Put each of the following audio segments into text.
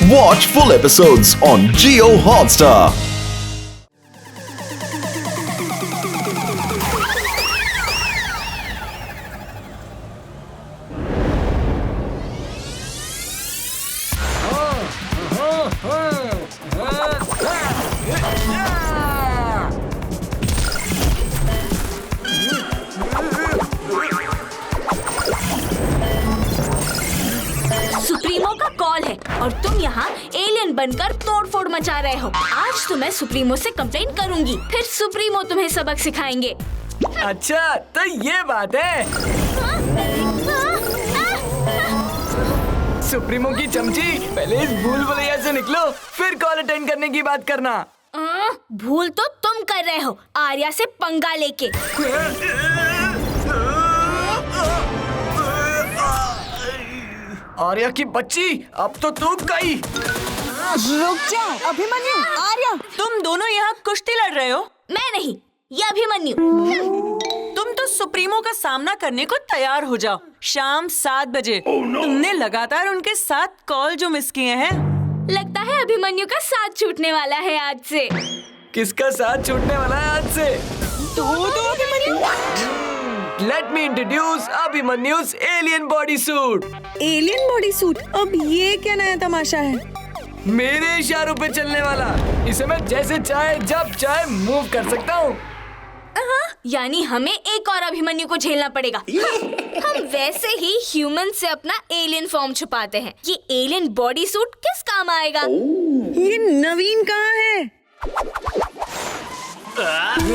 Watch full episodes on Jio Hotstar. Supremo का call है और तुम यहाँ एलियन बनकर तोड़फोड़ मचा रहे हो। आज तो मैं सुप्रीमो से कंप्लेंट करूँगी, फिर सुप्रीमो तुम्हें सबक सिखाएंगे। अच्छा तो ये बात है। सुप्रीमो की चमची, पहले इस भूल भुलैया से निकलो, फिर कॉल अटेंड करने की बात करना। भूल तो तुम कर रहे हो आर्या से पंगा लेके। आर्या की बच्ची, अब तो तू गई। रुक जा अभिमन्यु, आर्या, तुम दोनों यहाँ कुश्ती लड़ रहे हो? मैं नहीं, ये अभिमन्यु। तुम तो सुप्रीमो का सामना करने को तैयार हो जाओ। शाम 7 बजे। तुमने लगातार उनके 7 कॉल जो मिस किए हैं। लगता है अभिमन्यु का साथ छूटने वाला है आज से। किसका साथ छूटने वाला है आज से? तो Abhimanyu. Let me introduce अभिमन्यु's alien body suit। Alien body suit, अब ये क्या नया तमाशा है? मेरे इशारों पे चलने वाला। इसे मैं जैसे चाहे जब चाहे मूव कर सकता हूँ। यानी हमें एक और अभिमन्यु को झेलना पड़ेगा। हम वैसे ही ह्यूमन से अपना एलियन फॉर्म छुपाते हैं। ये एलियन बॉडी सूट किस काम आएगा? ये नवीन कहाँ है?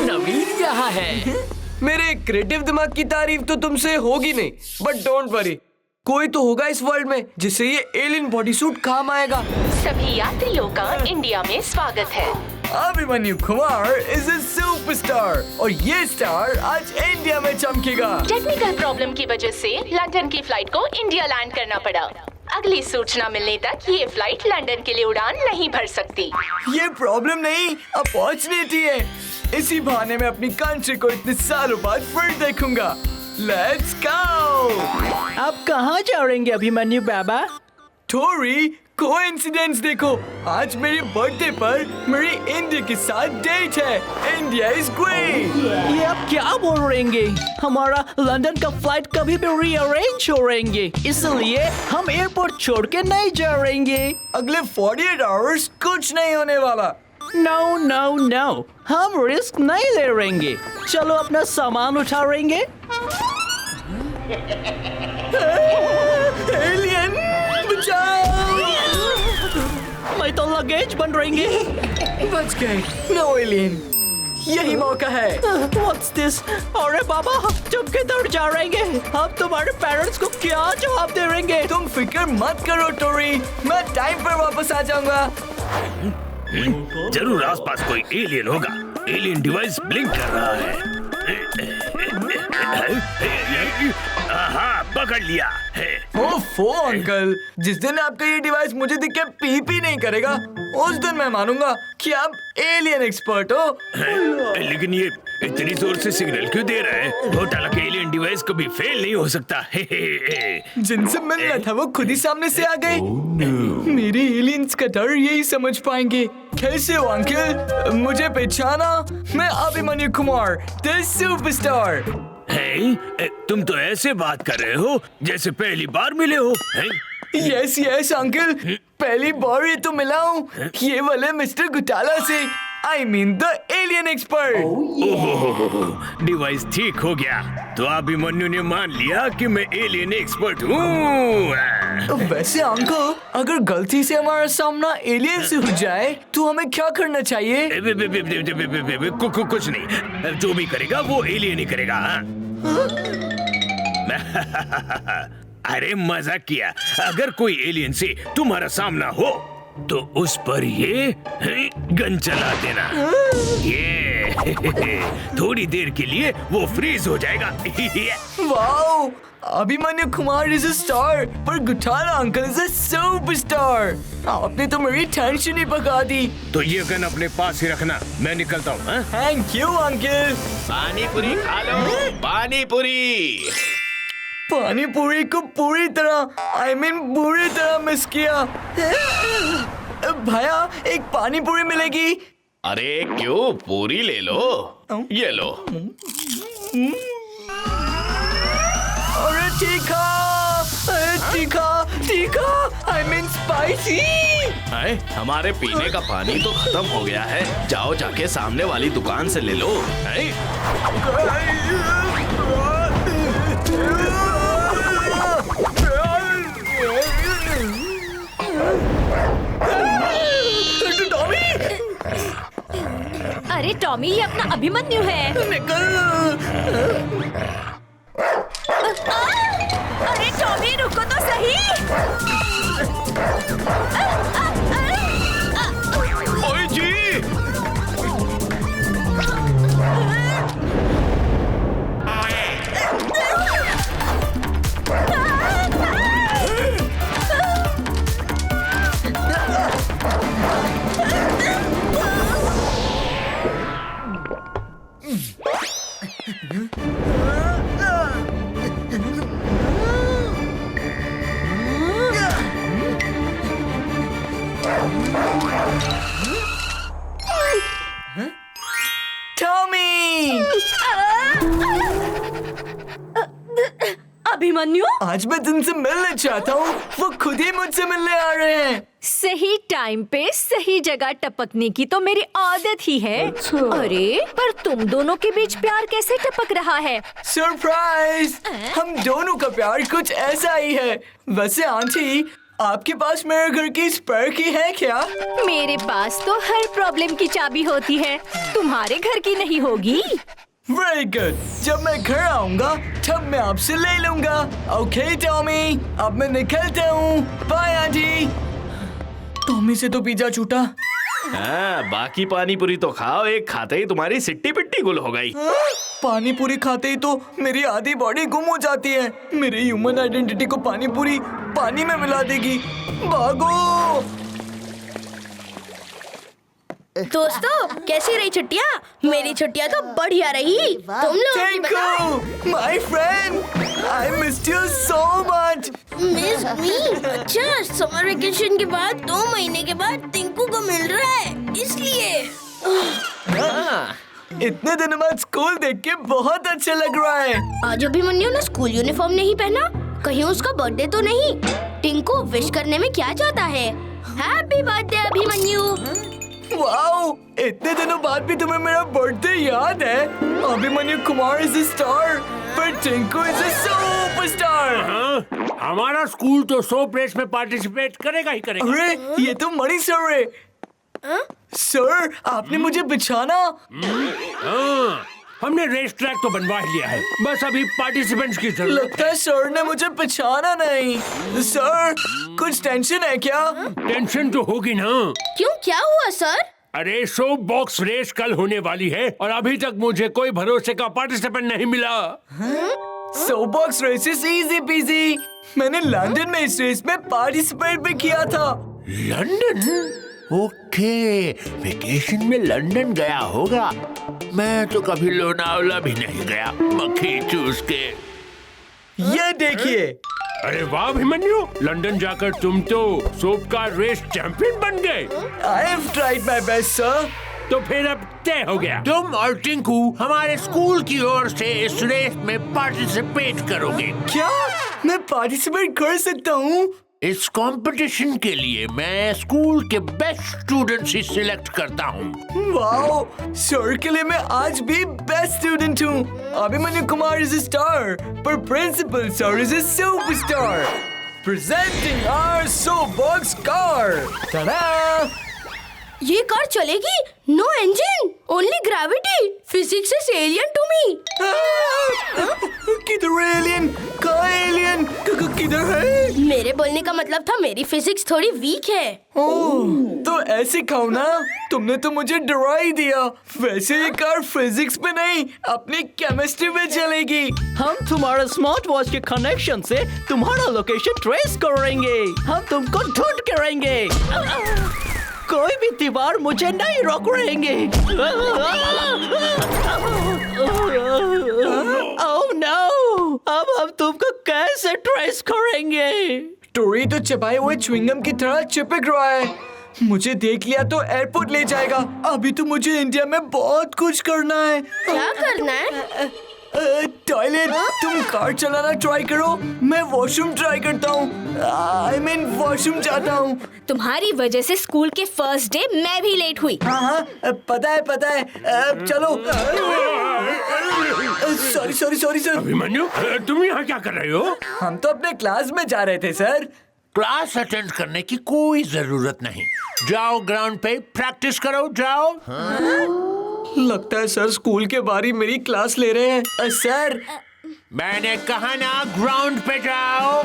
नवीन यहाँ है। मेरे क्रिएटिव दिमाग की तारीफ तो तुमसे होगी नहीं, बट डोंट वरी, कोई तो होगा इस वर्ल्ड में जिससे ये एलियन बॉडी सूट काम आएगा। सभी यात्रियों का इंडिया में स्वागत है। Abhimanyu Kumar is a superstar और ये स्टार आज इंडिया में चमकेगा। टेक्निकल प्रॉब्लम की वजह से लंदन की फ्लाइट को इंडिया लैंड करना पड़ा। अगली सूचना मिलने तक ये फ्लाइट लंदन के लिए उड़ान नहीं भर सकती। ये प्रॉब्लम नहीं, अपॉर्चुनिटी है। इसी बहाने में अपनी कंट्री को इतने सालों बाद फिर देखूंगा। Let's go. आप कहाँ जा रहे हैं अभिमन्यु बाबा? थोड़ी कोइंसिडेंस देखो, आज मेरे बर्थडे पर मेरी इंडिया के साथ डेट है। India is great. ये आप क्या बोल रहे हैं? हमारा लंदन का फ्लाइट कभी भी रीअरेंज हो रहेंगे, इसलिए हम एयरपोर्ट छोड़ के नहीं जा रहेंगे। अगले 48 आवर्स कुछ नहीं होने वाला। नो नो नो, हम रिस्क नहीं ले रहेंगे। चलो अपना सामान उठा रहेंगे। एलियन बचाओ। मैं तो लगेज बन रहेंगे। बच गए। नो एलियन, यही मौका है। What's this? अरे बाबा, तुम किधर जा रहेंगे? हम तुम्हारे पेरेंट्स को क्या जवाब दे रहेंगे? तुम फिक्र मत करो टोरी, मैं टाइम पर वापस आ जाऊंगा। जरूर आसपास कोई एलियन होगा। एलियन डिवाइस ब्लिंक कर रहा है। हाँ, पकड़ लिया है। ओफो अंकल, जिस दिन आपका ये डिवाइस मुझे दिख के पी नहीं करेगा, उस दिन मैं मानूंगा कि आप एलियन एक्सपर्ट हो। लेकिन ये इतनी जोर से सिग्नल क्यों दे रहा है? घोटाला के एलियन डिवाइस कभी फेल नहीं हो सकता। जिनसे मिलना था वो खुद ही सामने से आ गए। मेरे एलियंस का डर यही समझ पाएंगे। कैसे हो अंकल? मुझे पहचाना? मैं अभिमन्यु कुमार, द सुपरस्टार। तुम तो ऐसे बात कर रहे हो जैसे पहली बार मिले हो। यस यस अंकल, पहली बार ही तो मिला हूँ, ये वाले मिस्टर घोटाला से। I mean the alien expert। Device ठीक हो गया तो अभिमन्यु ने मान लिया कि मैं एलियन एक्सपर्ट हूँ। वैसे अंकल, अगर गलती से हमारा सामना एलियन से हो जाए तो हमें क्या करना चाहिए? कुछ नहीं, जो भी करेगा वो एलियन ही करेगा। अरे मजाक किया। अगर कोई एलियन से तुम्हारा सामना हो तो उस पर ये गन चला देना। ये थोड़ी देर के लिए वो फ्रीज हो जाएगा। Wow, Abhimanyu Kumar is a star, पर घोटाला अंकल इज अ सुपरस्टार। आपने तो मेरी टेंशन ही भगा दी। तो ये गन अपने पास ही रखना, मैं निकलता हूँ। Thank you uncle. पानी पूरी खा लो, पानी पूरी। पानी पूरी को पूरी तरह बुरी तरह मिस किया। भैया एक पानी पूरी मिलेगी? अरे क्यों, पूरी ले लो, ये लो। अरे तीखा, स्पाइसी। हमारे पीने का पानी तो खत्म हो गया है, जाओ जाके सामने वाली दुकान से ले लो। अरे टॉमी, ये अपना अभिमन्यु है। अरे टॉमी, रुको तो सही। ओए जी, अभिमन्यु, आज मैं तुमसे मिलना चाहता हूँ, वो खुद ही मुझसे मिलने आ रहे हैं। सही टाइम पे सही जगह टपकने की तो मेरी आदत ही है। अरे पर तुम दोनों के बीच प्यार कैसे टपक रहा है? सरप्राइज! हम दोनों का प्यार कुछ ऐसा ही है। वैसे आंटी, आपके पास मेरे घर की स्पेयर की है क्या? मेरे पास तो हर प्रॉब्लम की चाबी होती है, तुम्हारे घर की नहीं होगी? वेरी गुड, जब मैं घर आऊंगा तब मैं आपसे ले लूंगा। ओके टॉमी, अब मैं निकलता हूँ। Bye aunty. टॉमी से तो पिज्जा छूटा। बाकी पानी पूरी तो खाओ, एक खाते ही तुम्हारी सिट्टी पिट्टी गुल हो गई। पानी पूरी खाते ही तो मेरी आधी बॉडी गुम हो जाती है। मेरी ह्यूमन आइडेंटिटी को पानी पूरी पानी में मिला देगी। भागो! दोस्तों, कैसी रही छुट्टियाँ? मेरी छुट्टियाँ तो बढ़िया रही। तुम लोग Thank you, my friend. I missed you so much. Miss मी? अच्छा, समर वेकेशन के बाद 2 महीने के बाद टिंकू को मिल रहा है, इसलिए। इतने दिनों बाद स्कूल देख के बहुत अच्छा लग रहा है। आज अभिमन्यु ने स्कूल यूनिफॉर्म नहीं पहना, कहीं उसका बर्थडे तो नहीं? टिंकू विश करने में क्या चाहता है? Happy birthday Abhimanyu. वाओ, इतने दिनों बाद भी तुम्हें मेरा बर्थडे याद है। Abhimanyu Kumar is a star, पर टिंकू इज अ सुपरस्टार। हमारा स्कूल तो सोप रेस में पार्टिसिपेट करेगा ही करेगा। अरे ये तो मणि सर है। सर, आपने मुझे बिछाना। हमने रेस ट्रैक तो बनवा ही लिया है, बस अभी पार्टिसिपेंट्स की जरूरत लगता है सर ने मुझे बिछाना नहीं। सर, कुछ टेंशन है क्या? टेंशन तो होगी ना। क्यों, क्या हुआ सर? अरे सोप बॉक्स रेस कल होने वाली है और अभी तक मुझे कोई भरोसे का पार्टिसिपेंट नहीं मिला। Soap box race is easy peasy. मैंने लंदन में इस रेस में पार्टिसिपेट भी किया था। लंदन? ओके, वेकेशन में लंदन गया होगा। मैं तो कभी लोनावला भी नहीं गया, मक्खी चूस के। ये देखिए। अरे वाह अभिमन्यु, लंदन जाकर तुम तो सोप का रेस चैंपियन बन गए। I have tried my best, sir. तो फिर अब तय हो गया, तुम और टिंकू हमारे स्कूल की ओर से इस रेस में पार्टिसिपेट करोगे। क्या मैं पार्टिसिपेट कर सकता हूँ? इस कंपटीशन के लिए मैं स्कूल के बेस्ट स्टूडेंट्स ही सिलेक्ट करता हूँ। वाओ, सर के लिए मैं आज भी बेस्ट स्टूडेंट हूँ। Abhimanyu Kumar is a star, पर principal sir is a superstar. Presenting our soap box car. Ta da! ये कार चलेगी? No engine, only gravity. Physics is alien to me. किधर है एलियन? कहाँ है एलियन? किधर है? मेरे बोलने का मतलब था मेरी फिजिक्स थोड़ी वीक है। ओह, तो ऐसे कहो ना। तुमने तो मुझे डरा ही दिया। वैसे ये कार फिजिक्स पे नहीं, अपनी केमिस्ट्री में चलेगी। हम तुम्हारे स्मार्ट वॉच के कनेक्शन से तुम्हारा लोकेशन ट्रेस करेंगे। हम तुमको ढूंढ के रहेंगे। कार कोई भी दीवार मुझे नहीं रोक रहेंगे। ओह नो, अब हम तुमको कैसे ट्रेस करेंगे? टोरी तो चबाए हुए च्युइंगम की तरह चिपक रहा है। मुझे देख लिया तो एयरपोर्ट ले जाएगा। अभी तो मुझे इंडिया में बहुत कुछ करना है। क्या करना है? टॉयलेट। तुम कार चलाना ट्राई करो, मैं वॉशरूम ट्राई करता हूँ। आई मीन वॉशरूम जाता हूँ। तुम्हारी वजह से स्कूल के फर्स्ट डे मैं भी लेट हुई। हाँ, पता है। चलो। Sorry sir. अभिमन्यु, तुम यहाँ क्या कर रहे हो? हम तो अपने क्लास में जा रहे थे सर। क्लास अटेंड करने की कोई जरूरत नहीं। जाओ ग्राउंड पे प्रैक्टिस करो, जाओ। लगता है सर स्कूल के बाहर ही मेरी क्लास ले रहे हैं। सर, मैंने कहा ना ग्राउंड पे जाओ।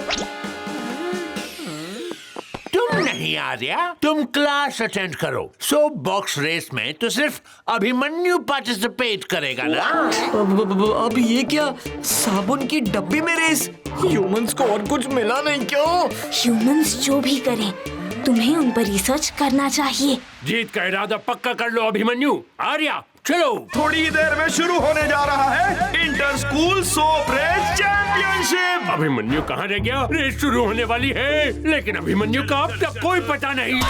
तुम नहीं आ रहा, तुम क्लास अटेंड करो। सोप बॉक्स रेस में तो सिर्फ अभिमन्यु पार्टिसिपेट करेगा ना। अब ये क्या, साबुन की डब्बी में रेस? ह्यूमंस को और कुछ मिला नहीं क्यों? ह्यूमंस जो भी करें, तुम्हें उन पर रिसर्च करना चाहिए। जीत का इरादा पक्का कर लो अभिमन्यु। आर्या चलो। थोड़ी देर में शुरू होने जा रहा है inter school soap race championship. Abhimanyu कहाँ रह गया? रेस शुरू होने वाली है, लेकिन अभिमन्यु का अब तक कोई पता नहीं।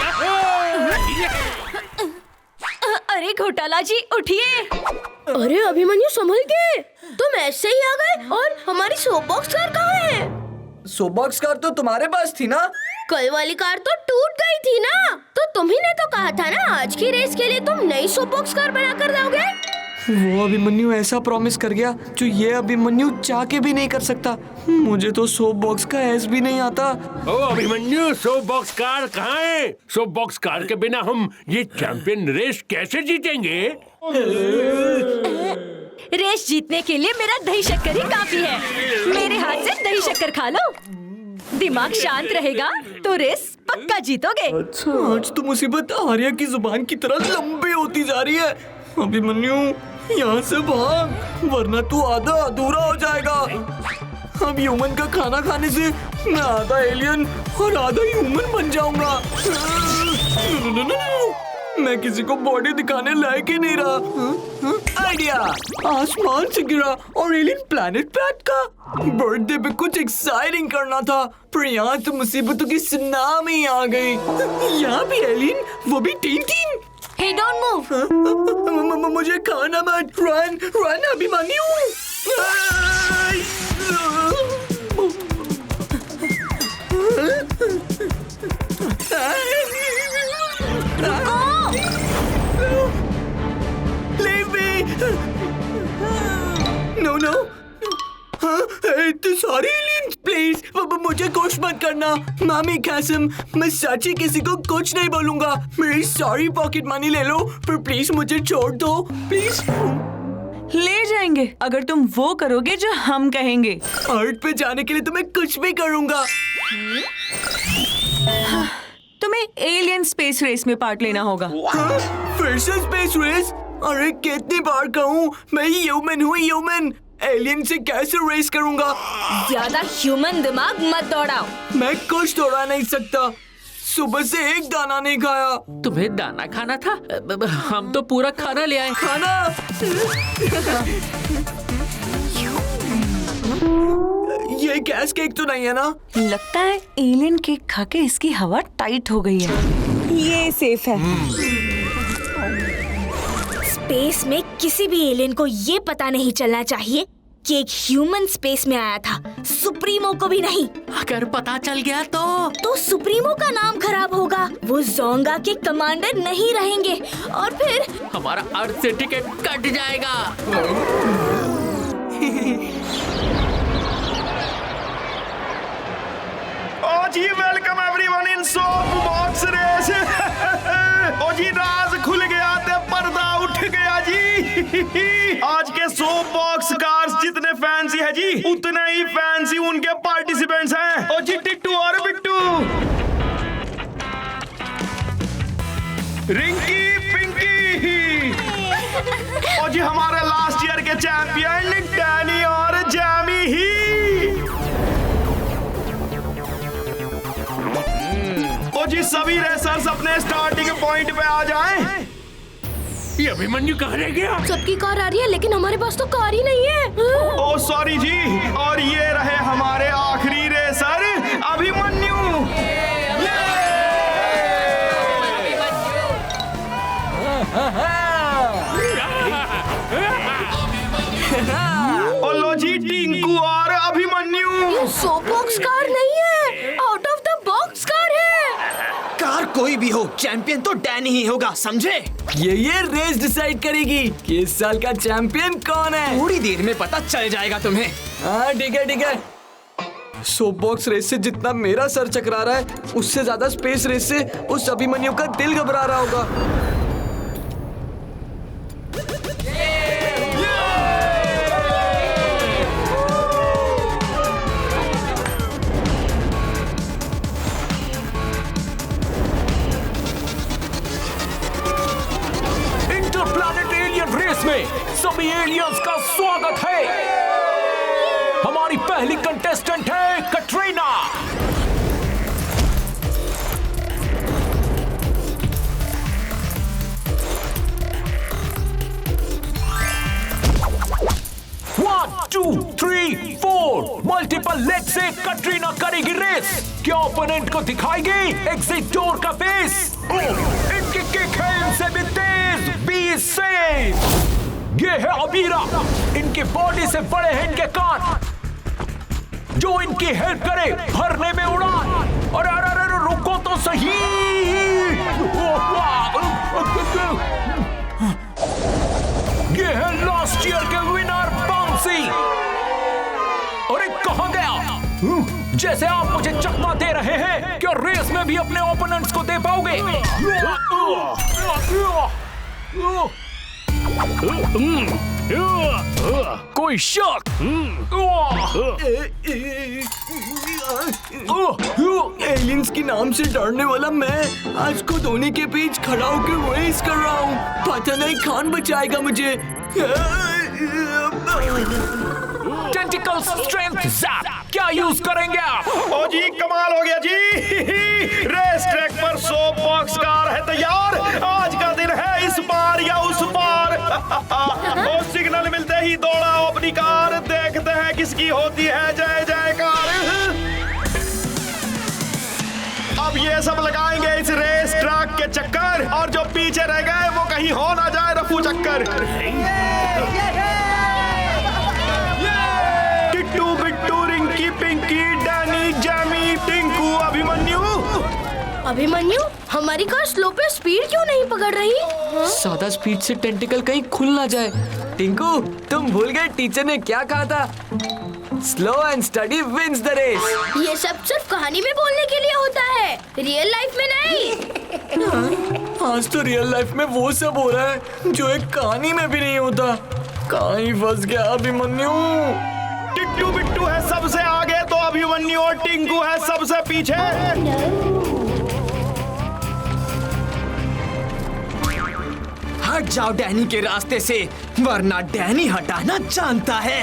अरे घोटाला जी उठिए। अरे अभिमन्यु संभल के, तुम ऐसे ही आ गए। और हमारी सोप बॉक्स कार कहाँ है? सोप बॉक्स कार तो तुम्हारे पास थी ना? कल वाली कार तो टूट गई थी ना। तो तुम्ही ने तो कहा था ना आज की रेस के लिए तुम नई सोप बॉक्स कार बना कर दोगे। वो अभिमन्यु ऐसा प्रॉमिस कर गया जो ये अभिमन्यु चाह के भी नहीं कर सकता। मुझे तो सोप बॉक्स का एस भी नहीं आता। ओ अभिमन्यु, सोप बॉक्स कार कहाँ है? सोप बॉक्स कार के बिना हम ये चैंपियन रेस कैसे जीतेंगे? रेस जीतने के लिए मेरा दही शक्कर ही काफी है। मेरे हाथ से दही शक्कर खा लो, दिमाग शांत रहेगा तो रेस पक्का जीतोगे। आज तो मुसीबत आर्या की जुबान की तरह लंबी होती जा रही है। अभिमन्यु यहाँ से भाग, वरना तू आधा अधूरा हो जाएगा। अब ह्यूमन का खाना खाने से मैं आधा एलियन और आधा ह्यूमन बन जाऊंगा। मैं किसी को बॉडी दिखाने लायक ही नहीं रहा। आइडिया, आसमान से गिरा और एलियन प्लैनेट पे अटका। बर्थडे पे कुछ एक्साइटिंग करना था, पर यहाँ तो मुसीबतों की सुनामी आ गई। यहाँ भी एलियन, वो भी तीन। Hey, don't move. मुझे खाना मत। Run Abhimanyu. Leave me. No. Sorry aliens, please मुझे कुछ मत करना। मामी कसम, मैं सच ही किसी को कुछ नहीं बोलूंगा। मेरी सॉरी पॉकेट मनी ले लो, पर प्लीज मुझे छोड़ दो, प्लीज। ले जाएंगे अगर तुम वो करोगे जो हम कहेंगे। अर्थ पे जाने के लिए तो मैं कुछ भी करूंगा। तुम्हें एलियन स्पेस रेस में पार्ट लेना होगा। फिर से स्पेस रेस? अरे कितनी बार कहूँ, मैं ह्यूमन हूँ, ह्यूमन। एलियन से कैसे रेस करूंगा? ज्यादा ह्यूमन दिमाग मत दौड़ाओ। मैं कुछ दौड़ा नहीं सकता, सुबह से एक दाना नहीं खाया। तुम्हें दाना खाना था? हम तो पूरा खाना ले आए। खाना? ये गैस केक तो नहीं है ना? लगता है एलियन केक खा के इसकी हवा टाइट हो गई है। ये सेफ है। स्पेस में किसी भी एलियन को ये पता नहीं चलना चाहिए कि एक ह्यूमन स्पेस में आया था, सुप्रीमो को भी नहीं। अगर पता चल गया तो सुप्रीमो का नाम खराब होगा। वो जोंगा के कमांडर नहीं रहेंगे और फिर हमारा अर्थ से टिकट कट जाएगा। जी welcome everyone in soap box race. ओ जी राज खुल गया ते पर्दा उठ गया जी। आज के सोप बॉक्स कार्स जितने फैंसी है जी, उतने ही फैंसी उनके पार्टिसिपेंट्स हैं। ओ जी टिट्टू और बिट्टू, रिंकी पिंकी। ओ जी हमारे लास्ट ईयर के चैंपियन डैनी और जैमी ही। ओ जी जी सभी रेसर्स अपने स्टार्टिंग पॉइंट पे आ जाएं। ये अभिमन्यु कहाँ रह गया? सबकी कार आ रही है लेकिन हमारे पास तो कार ही नहीं है। ओ सॉरी जी। और ये रहे हमारे आखिरी रेसर अभिमन्यु। ओ लो जी टिंकू और अभिमन्यु। सोप बॉक्स कार नहीं है, out of the box car है। कार कोई भी हो, चैंपियन तो डैनी ही होगा, समझे? ये रेस डिसाइड करेगी कि इस साल का चैंपियन कौन है। थोड़ी देर में पता चल जाएगा तुम्हें। हाँ ठीक है ठीक है। सोप बॉक्स रेस से जितना मेरा सर चकरा रहा है, उससे ज्यादा स्पेस रेस से उस अभिमन्यु का दिल घबरा रहा होगा। में सभी एलियंस का स्वागत है। हमारी पहली कंटेस्टेंट है Katrina. One, two, three, four multiple leg से कटरीना करेगी रेस। क्या ओपोनेंट को दिखाएगी एग्जिट डोर का फेस। इनकी किक है इनसे भी तेज, 20 से। ये है अबीरा, इनकी बॉडी से बड़े हैं इनके कान, जो इनकी हेल्प करे भरने में उड़ान। अरे अरे अरे रुको तो सही। ये है लास्ट ईयर के विनर बाउंसी। अरे कहां गया? जैसे आप मुझे चकमा दे रहे हैं, क्या रेस में भी अपने ओपोनेंट्स को दे पाओगे? कोई शक? एलियंस के नाम से डरने वाला मैं आज खुद होने के बीच खड़ा होकर रेस कर रहा हूँ। पता नहीं कौन बचाएगा मुझे। टेंटिकल स्ट्रेंथ ज़ैप क्या यूज करेंगे आप? ओ जी कमाल हो गया जी। रेस ट्रैक पर सोप बॉक्स कार है तैयार। आज का दिन है इस पार या उस पार। और सिग्नल मिलते ही दौड़ा अपनी कार, देखते हैं किसकी होती है जय जयकार। अब ये सब लगाएंगे इस रेस ट्रैक के चक्कर, और जो पीछे रह गए वो कहीं हो ना जाए रफू चक्कर। Tittu Bittu Rinki Pinki Danny Jamie Tinku Abhimanyu. अभिमन्यु, हमारी कार स्लो पे स्पीड क्यों नहीं पकड़ रही? ज्यादा स्पीड से टेंटिकल कहीं खुल ना जाए। टिंकू, तुम भूल गए टीचर ने क्या कहा था? Slow and steady wins the race. ये सब सिर्फ कहानी में बोलने के लिए होता है, रियल लाइफ में नहीं। आज तो रियल लाइफ में वो सब हो रहा है जो एक कहानी में भी नहीं होता। कहीं फंस गया अभिमन्यु। टिट्टू बिट्टू है सबसे आगे तो अभिमन्यु और टिंकू है सबसे पीछे। हट जाओ डैनी के रास्ते से, वरना डैनी हटाना जानता है।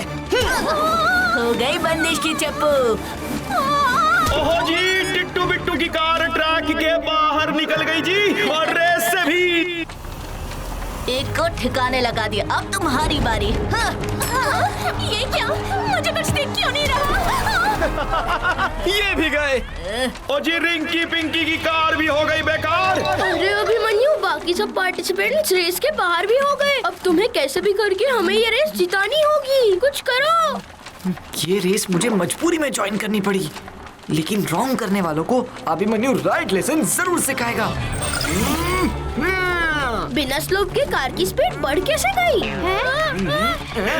हो गई बंदिश की चप्पू। ओहो जी, टिट्टू बिट्टू की कार ट्रैक के बाहर निकल गई जी, और रेस से भी। एक को ठिकाने लगा दिया, अब तुम्हारी बारी। ये क्या? मुझे कुछ दिख क्यों नहीं रहा? ये भी गए। ओ जी, रिंकी पिंकी की कार भी हो गई बेकार। अरे अभिमन्यु, बाकी सब पार्टिसिपेंट्स रेस के बाहर भी हो गए। अब तुम्हें कैसे भी करके हमें ये रेस जितानी होगी, कुछ करो। ये रेस मुझे मजबूरी में ज्वाइन करनी पड़ी, लेकिन रॉन्ग करने वालों को अभिमन्यु राइट लेसन जरूर सिखाएगा। बिना स्लोप के कार की स्पीड बढ़ कैसे गई?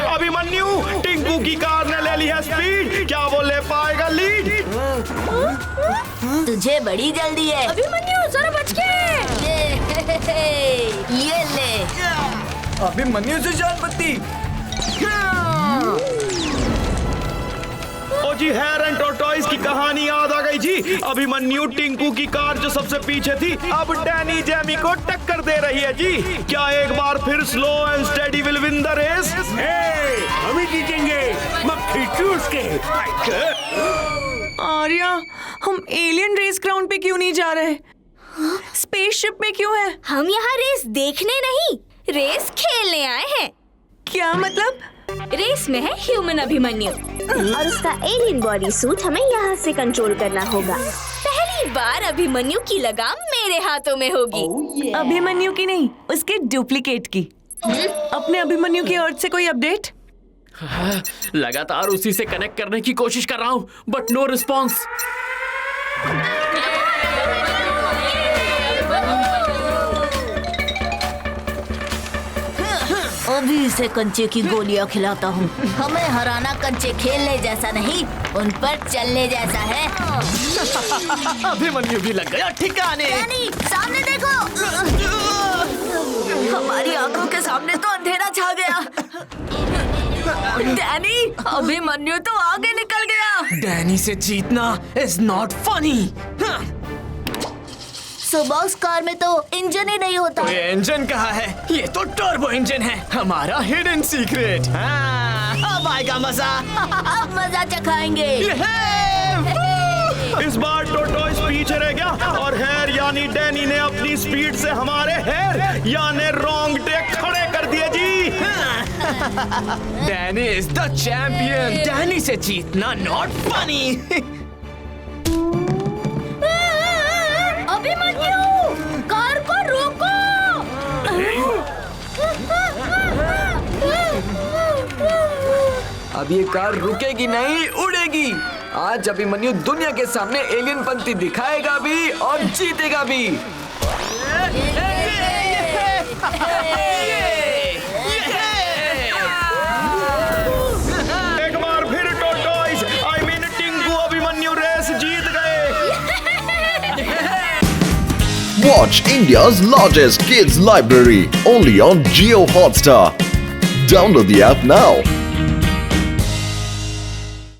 अभिमन्यु, टिंकू की कार ने ले ली है स्पीड, क्या वो ले पाएगा लीड? तुझे बड़ी जल्दी है। अभिमन्यु जरा बच के। ये ले। अभिमन्यु से जान बत्ती। ओ जी, हेयर एंड टॉर्टोइस की कहानी याद आ गई जी। अभिमन्यु टिंकू की कार जो सबसे पीछे थी, अब डैनी जैमी को टक्कर दे रही है जी। क्या एक बार फिर slow and steady will win the race? हम ही जीतेंगे, मक्खी चूस के। आर्या, हम एलियन रेस ग्राउंड पे क्यों नहीं जा रहे? स्पेसशिप में क्यों है? हम यहाँ रेस देखने नहीं, रेस खेलने आए हैं। क्या मतलब? रेस में है ह्यूमन अभिमन्यु और उसका एलियन बॉडी सूट हमें यहाँ से कंट्रोल करना होगा। पहली बार अभिमन्यु की लगाम मेरे हाथों में होगी। अभिमन्यु की नहीं, उसके डुप्लीकेट की। अपने अभिमन्यु की अर्थ से कोई अपडेट? लगातार उसी से कनेक्ट करने की कोशिश कर रहा हूँ, बट नो रिस्पॉन्स। अभी इसे कंचे की गोलियां खिलाता हूँ। हमें हराना कंचे खेलने जैसा नहीं, उन पर चलने जैसा है। अभिमन्यु भी लग गया ठिकाने। डैनी, सामने देखो। हमारी आंखों के सामने तो अंधेरा छा गया। डैनी, अभिमन्यु तो आगे निकल गया। डैनी से जीतना इज नॉट फनी। सुबॉक्स कार में तो इंजन ही नहीं होता। ये इंजन कहाँ है? ये तो टर्बो इंजन है, हमारा हिडन सीक्रेट। अब आएगा मजा। अब मजा चखाएंगे। इस बार टोटोइस पीछे रह गया और हेयर यानी डैनी ने अपनी स्पीड से हमारे हेयर यानी रोंगटे खड़े कर दिए जी। Danny is the champion. Danny से जीतना नॉट फनी। अभिमन्यु, कार को रोको। अब ये कार रुकेगी नहीं, उड़ेगी। आज अभिमन्यु दुनिया के सामने एलियन पंक्ति दिखाएगा भी और जीतेगा भी। एक बार फिर tortoise I mean Tinku Abhimanyu race जीत गए। Watch India's largest kids library only on Jio Hotstar. Download the app now.